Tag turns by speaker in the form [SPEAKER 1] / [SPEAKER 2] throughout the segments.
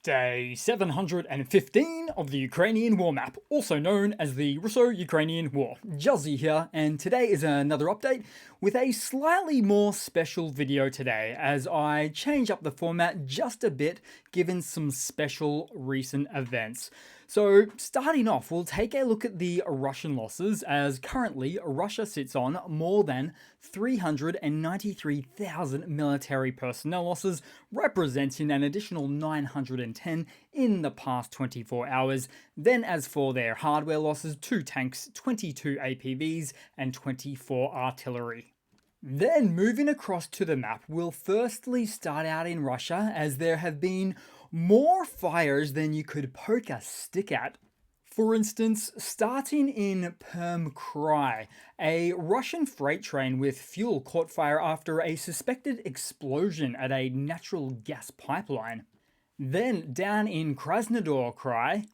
[SPEAKER 1] Day 715 of the Ukrainian War Map, also known as the Russo-Ukrainian War. Juzzy here, and today is another update with a slightly more special video today as I change up the format just a bit given some special recent events. So starting off, we'll take a look at the Russian losses as currently Russia sits on more than 393,000 military personnel losses, representing an additional 910 in the past 24 hours. Then as for their hardware losses, 2 tanks, 22 APVs, and 24 artillery. Then moving across to the map, we'll firstly start out in Russia as there have been more fires than you could poke a stick at. For instance, starting in Perm, a Russian freight train with fuel caught fire after a suspected explosion at a natural gas pipeline. Then down in Krasnodar Krai,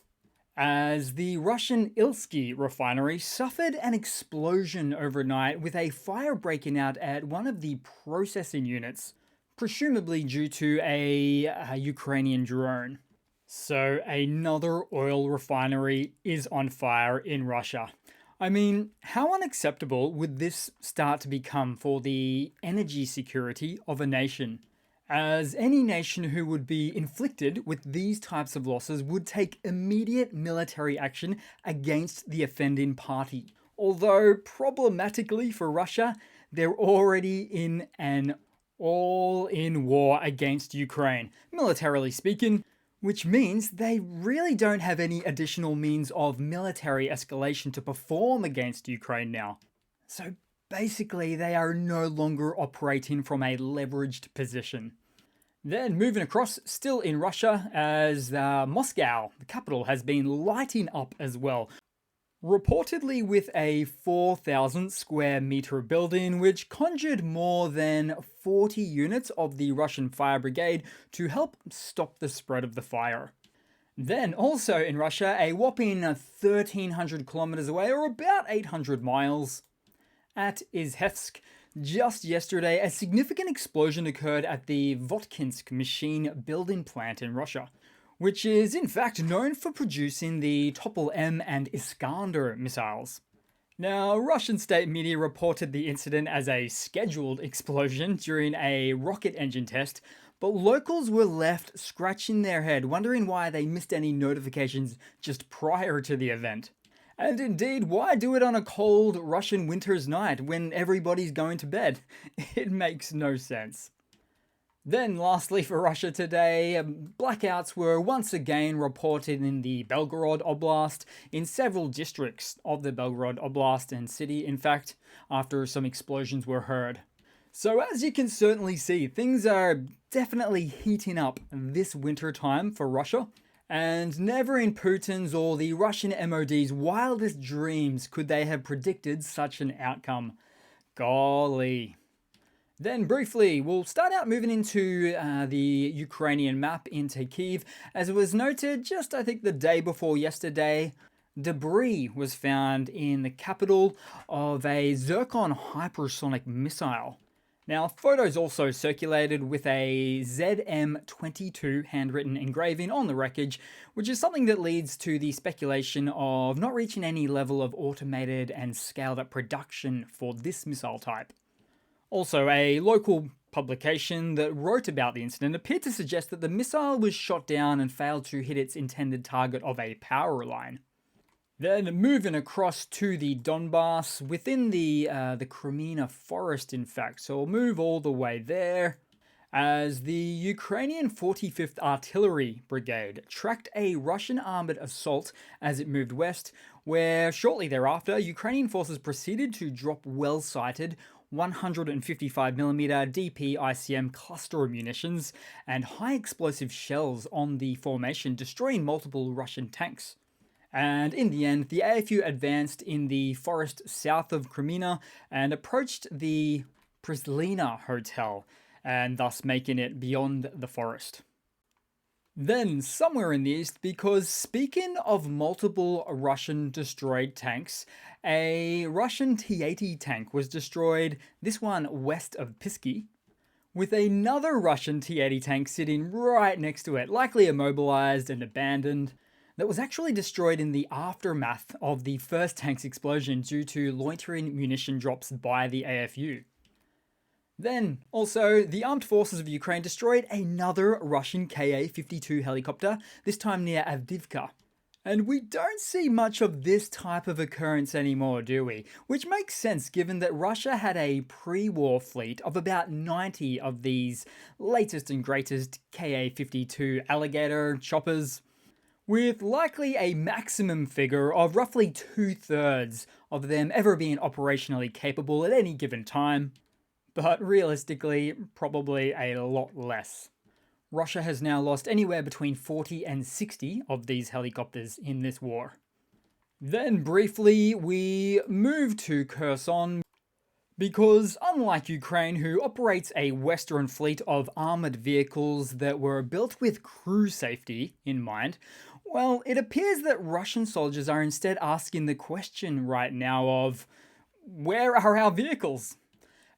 [SPEAKER 1] as the Russian Ilsky refinery suffered an explosion overnight with a fire breaking out at one of the processing units, presumably due to a Ukrainian drone. So another oil refinery is on fire in Russia. I mean, how unacceptable would this start to become for the energy security of a nation? As any nation who would be inflicted with these types of losses would take immediate military action against the offending party. Although problematically for Russia, they're already in an all-in war against Ukraine, militarily speaking, which means they really don't have any additional means of military escalation to perform against Ukraine now. So basically, they are no longer operating from a leveraged position. Then moving across, still in Russia, as Moscow, the capital, has been lighting up as well. Reportedly with a 4,000 square meter building, which conjured more than 40 units of the Russian fire brigade to help stop the spread of the fire. Then also in Russia, a whopping 1,300 kilometers away, or about 800 miles, at Izhevsk, just yesterday, a significant explosion occurred at the Votkinsk machine building plant in Russia, which is in fact known for producing the Topol-M and Iskander missiles. Now, Russian state media reported the incident as a scheduled explosion during a rocket engine test, but locals were left scratching their head, wondering why they missed any notifications just prior to the event. And indeed, why do it on a cold Russian winter's night when everybody's going to bed? It makes no sense. Then lastly for Russia today, blackouts were once again reported in the Belgorod Oblast, in several districts of the Belgorod Oblast and city, in fact, after some explosions were heard. So as you can certainly see, things are definitely heating up this winter time for Russia. And never in Putin's or the Russian MOD's wildest dreams could they have predicted such an outcome. Golly. Then briefly, we'll start out moving into the Ukrainian map into Kyiv. As it was noted just I think the day before yesterday, debris was found in the capital of a Zircon hypersonic missile. Now, photos also circulated with a ZM22 handwritten engraving on the wreckage, which is something that leads to the speculation of not reaching any level of automated and scaled up production for this missile type. Also, a local publication that wrote about the incident appeared to suggest that the missile was shot down and failed to hit its intended target of a power line. Then moving across to the Donbass, within the Dolina Forest, in fact. So we'll move all the way there, as the Ukrainian 45th Artillery Brigade tracked a Russian armored assault as it moved west, where shortly thereafter, Ukrainian forces proceeded to drop well-sighted 155mm DP ICM cluster munitions and high-explosive shells on the formation, destroying multiple Russian tanks. And in the end, the AFU advanced in the forest south of Crimea and approached the Prislina Hotel, and thus making it beyond the forest. Then somewhere in the east, because speaking of multiple Russian destroyed tanks, a Russian T80 tank was destroyed, this one west of Pisky, with another Russian T80 tank sitting right next to it, likely immobilized and abandoned, that was actually destroyed in the aftermath of the first tank's explosion due to loitering munition drops by the AFU. Then, also, the armed forces of Ukraine destroyed another Russian Ka52 helicopter, this time near Avdiivka. And we don't see much of this type of occurrence anymore, do we? Which makes sense given that Russia had a pre-war fleet of about 90 of these latest and greatest Ka-52 alligator choppers, with likely a maximum figure of roughly 2/3 of them ever being operationally capable at any given time. But realistically, probably a lot less. Russia has now lost anywhere between 40 and 60 of these helicopters in this war. Then briefly, we move to Kherson, because unlike Ukraine, who operates a Western fleet of armoured vehicles that were built with crew safety in mind, well, it appears that Russian soldiers are instead asking the question right now of, where are our vehicles?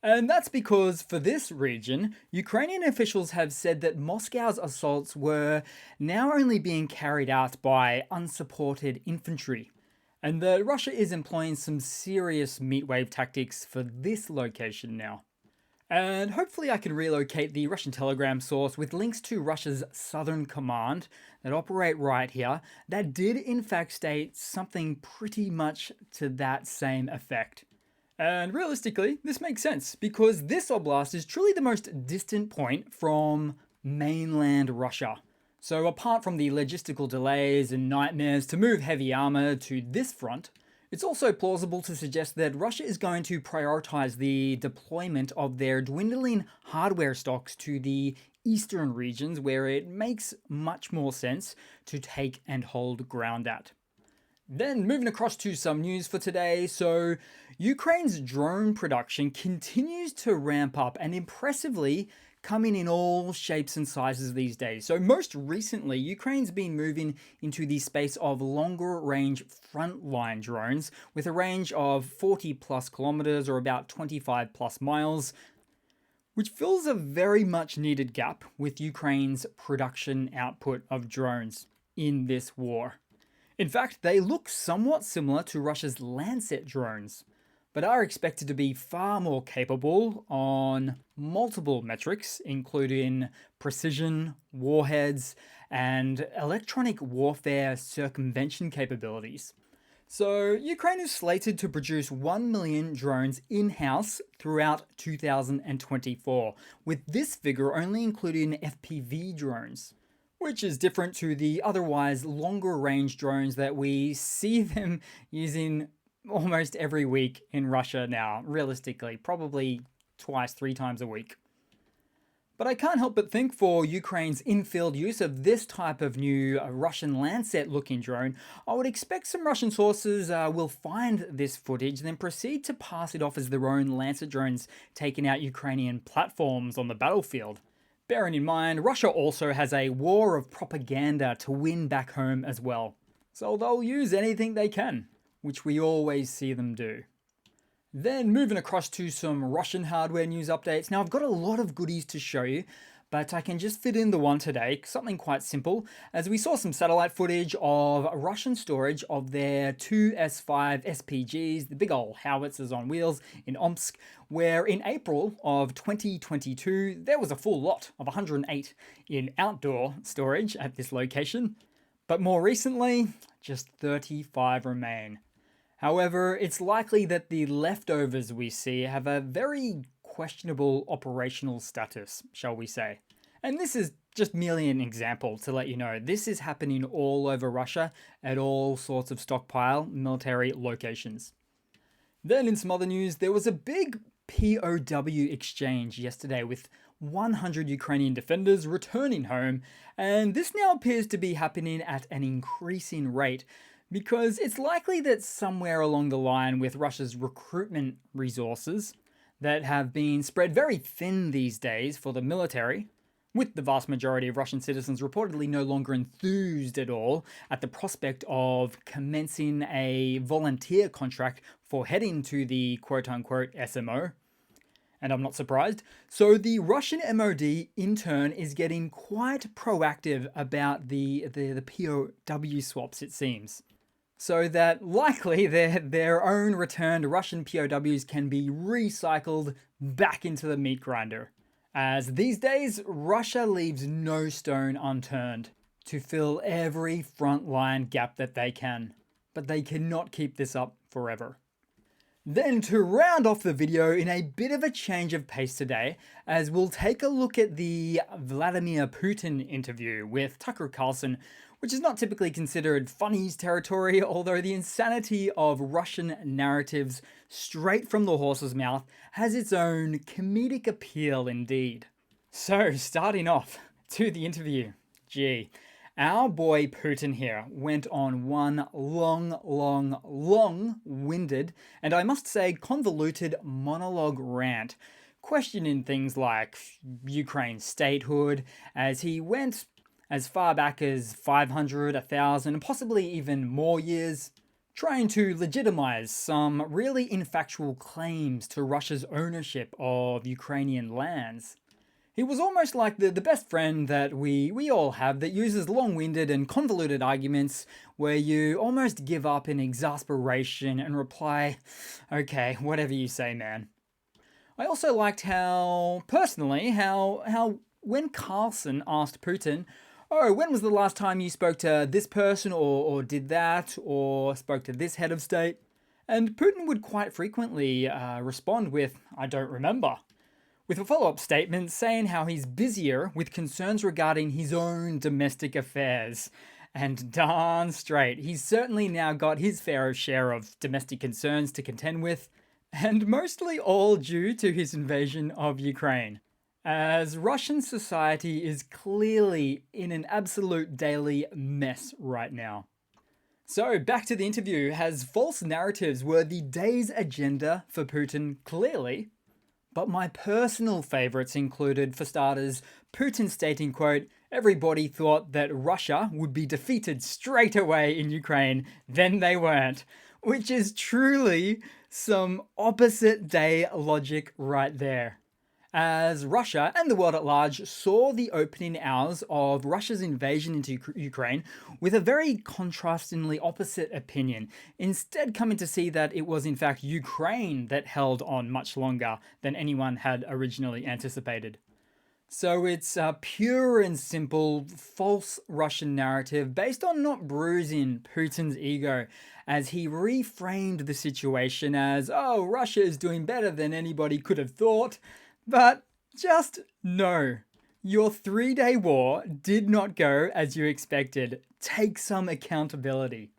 [SPEAKER 1] And that's because for this region, Ukrainian officials have said that Moscow's assaults were now only being carried out by unsupported infantry, and that Russia is employing some serious meatwave tactics for this location now. And hopefully I can relocate the Russian Telegram source with links to Russia's Southern Command that operate right here that did in fact state something pretty much to that same effect. And realistically, this makes sense, because this oblast is truly the most distant point from mainland Russia. So apart from the logistical delays and nightmares to move heavy armor to this front, it's also plausible to suggest that Russia is going to prioritize the deployment of their dwindling hardware stocks to the eastern regions, where it makes much more sense to take and hold ground at. Then moving across to some news for today, so Ukraine's drone production continues to ramp up and impressively coming in all shapes and sizes these days. So most recently, Ukraine's been moving into the space of longer range frontline drones with a range of 40 plus kilometers or about 25 plus miles, which fills a very much needed gap with Ukraine's production output of drones in this war. In fact, they look somewhat similar to Russia's Lancet drones, but are expected to be far more capable on multiple metrics, including precision, warheads, and electronic warfare circumvention capabilities. So, Ukraine is slated to produce 1 million drones in-house throughout 2024, with this figure only including FPV drones, which is different to the otherwise longer range drones that we see them using almost every week in Russia now, realistically, probably twice, 3 times a week. But I can't help but think for Ukraine's in-field use of this type of new Russian Lancet looking drone, I would expect some Russian sources will find this footage, then proceed to pass it off as their own Lancet drones taking out Ukrainian platforms on the battlefield. Bearing in mind, Russia also has a war of propaganda to win back home as well. So they'll use anything they can, which we always see them do. Then moving across to some Russian hardware news updates. Now I've got a lot of goodies to show you, but I can just fit in the one today, something quite simple, as we saw some satellite footage of Russian storage of their 2 S5 SPGs, the big old howitzers on wheels in Omsk, where in April of 2022, there was a full lot of 108 in outdoor storage at this location. But more recently, just 35 remain. However, it's likely that the leftovers we see have a very questionable operational status, shall we say. And this is just merely an example to let you know this is happening all over Russia at all sorts of stockpile military locations. Then in some other news, there was a big POW exchange yesterday with 100 Ukrainian defenders returning home, and this now appears to be happening at an increasing rate, because it's likely that somewhere along the line with Russia's recruitment resources that have been spread very thin these days for the military, with the vast majority of Russian citizens reportedly no longer enthused at all at the prospect of commencing a volunteer contract for heading to the quote-unquote SMO. And I'm not surprised. So the Russian MOD, in turn, is getting quite proactive about the POW swaps, it seems. So that likely their own returned Russian POWs can be recycled back into the meat grinder. As these days, Russia leaves no stone unturned to fill every frontline gap that they can. But they cannot keep this up forever. Then to round off the video in a bit of a change of pace today, as we'll take a look at the Vladimir Putin interview with Tucker Carlson, which is not typically considered funnies territory, although the insanity of Russian narratives straight from the horse's mouth has its own comedic appeal indeed. So starting off to the interview, gee. Our boy Putin here went on one long-winded, and I must say convoluted monologue rant, questioning things like Ukraine's statehood, as he went as far back as 500, 1,000, and possibly even more years, trying to legitimize some really infactual claims to Russia's ownership of Ukrainian lands. He was almost like the best friend that we all have that uses long-winded and convoluted arguments where you almost give up in exasperation and reply, okay, whatever you say, man. I also liked how when Carlson asked Putin, oh, when was the last time you spoke to this person or did that or spoke to this head of state? And Putin would quite frequently respond with, I don't remember, with a follow-up statement saying how he's busier with concerns regarding his own domestic affairs. And darn straight, he's certainly now got his fair share of domestic concerns to contend with, and mostly all due to his invasion of Ukraine. As Russian society is clearly in an absolute daily mess right now. So, back to the interview, as false narratives were the day's agenda for Putin, clearly. But my personal favourites included, for starters, Putin stating, quote, everybody thought that Russia would be defeated straight away in Ukraine, then they weren't. Which is truly some opposite day logic right there. As Russia and the world at large saw the opening hours of Russia's invasion into Ukraine with a very contrastingly opposite opinion, instead coming to see that it was in fact Ukraine that held on much longer than anyone had originally anticipated. So it's a pure and simple false Russian narrative based on not bruising Putin's ego, as he reframed the situation as, oh, Russia is doing better than anybody could have thought. But just no. Your 3-day war did not go as you expected. Take some accountability.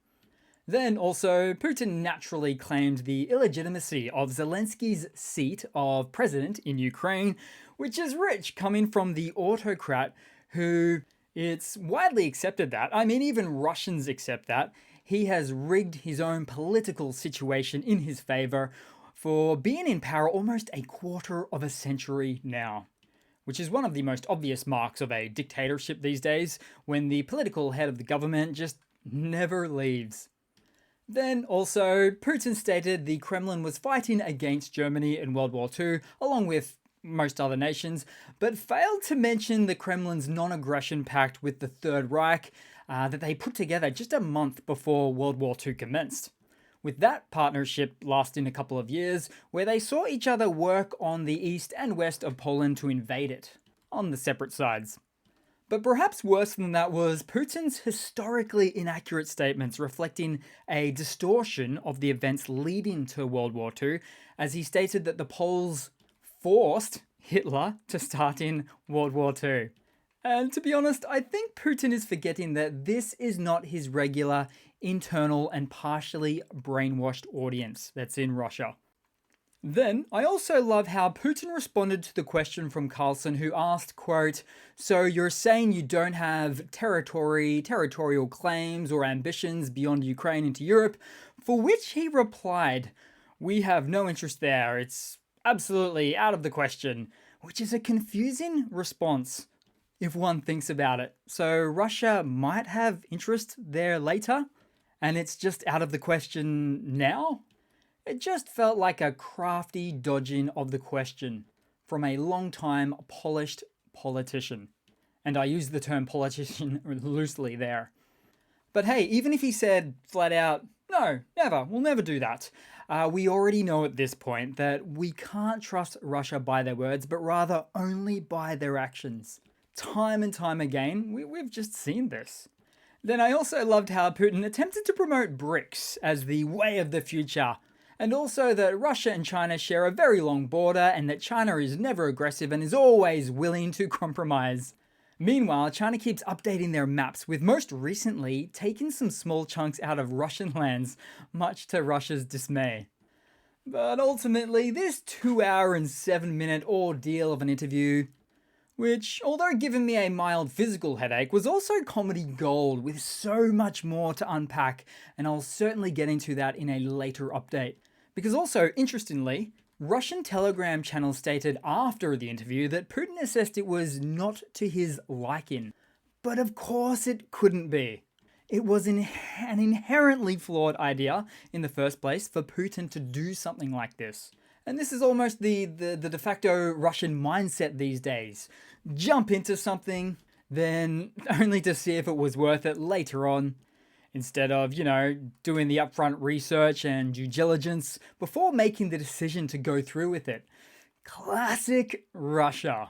[SPEAKER 1] Then also, Putin naturally claimed the illegitimacy of Zelensky's seat of president in Ukraine, which is rich coming from the autocrat who, it's widely accepted that, I mean even Russians accept that, he has rigged his own political situation in his favor for being in power almost a quarter of a century now, which is one of the most obvious marks of a dictatorship these days, when the political head of the government just never leaves. Then also, Putin stated the Kremlin was fighting against Germany in World War II, along with most other nations, but failed to mention the Kremlin's non-aggression pact with the Third Reich that they put together just a month before World War II commenced. With that partnership lasting a couple of years, where they saw each other work on the east and west of Poland to invade it, on the separate sides. But perhaps worse than that was Putin's historically inaccurate statements reflecting a distortion of the events leading to World War II, as he stated that the Poles forced Hitler to start in World War II. And to be honest, I think Putin is forgetting that this is not his regular internal and partially brainwashed audience that's in Russia. Then, I also love how Putin responded to the question from Carlson, who asked, quote, so you're saying you don't have territorial claims or ambitions beyond Ukraine into Europe, for which he replied, we have no interest there, it's absolutely out of the question, which is a confusing response if one thinks about it. So Russia might have interest there later, and it's just out of the question now? It just felt like a crafty dodging of the question from a long-time polished politician. And I use the term politician loosely there. But hey, even if he said flat out, no, never, we'll never do that, we already know at this point that we can't trust Russia by their words, but rather only by their actions. Time and time again, we've just seen this. Then I also loved how Putin attempted to promote BRICS as the way of the future, and also that Russia and China share a very long border and that China is never aggressive and is always willing to compromise. Meanwhile, China keeps updating their maps, with most recently taking some small chunks out of Russian lands, much to Russia's dismay. But ultimately, this 2-hour and 7-minute ordeal of an interview, which, although giving me a mild physical headache, was also comedy gold with so much more to unpack, and I'll certainly get into that in a later update. Because also, interestingly, Russian Telegram channels stated after the interview that Putin assessed it was not to his liking. But of course it couldn't be. It was an inherently flawed idea in the first place for Putin to do something like this. And this is almost the de facto Russian mindset these days. Jump into something, then only to see if it was worth it later on. Instead of, doing the upfront research and due diligence before making the decision to go through with it. Classic Russia.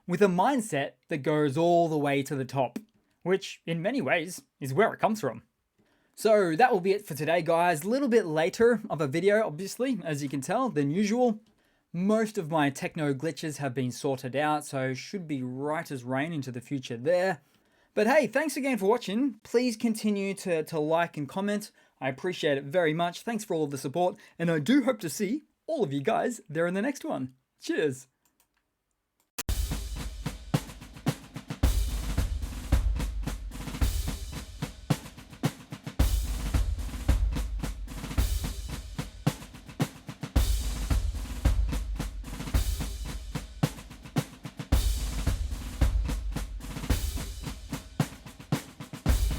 [SPEAKER 1] With a mindset that goes all the way to the top, which in many ways is where it comes from. So that will be it for today, guys. A little bit later of a video, obviously, as you can tell, than usual. Most of my techno glitches have been sorted out, so should be right as rain into the future there. But hey, thanks again for watching. Please continue to like and comment. I appreciate it very much. Thanks for all of the support, and I do hope to see all of you guys there in the next one. Cheers.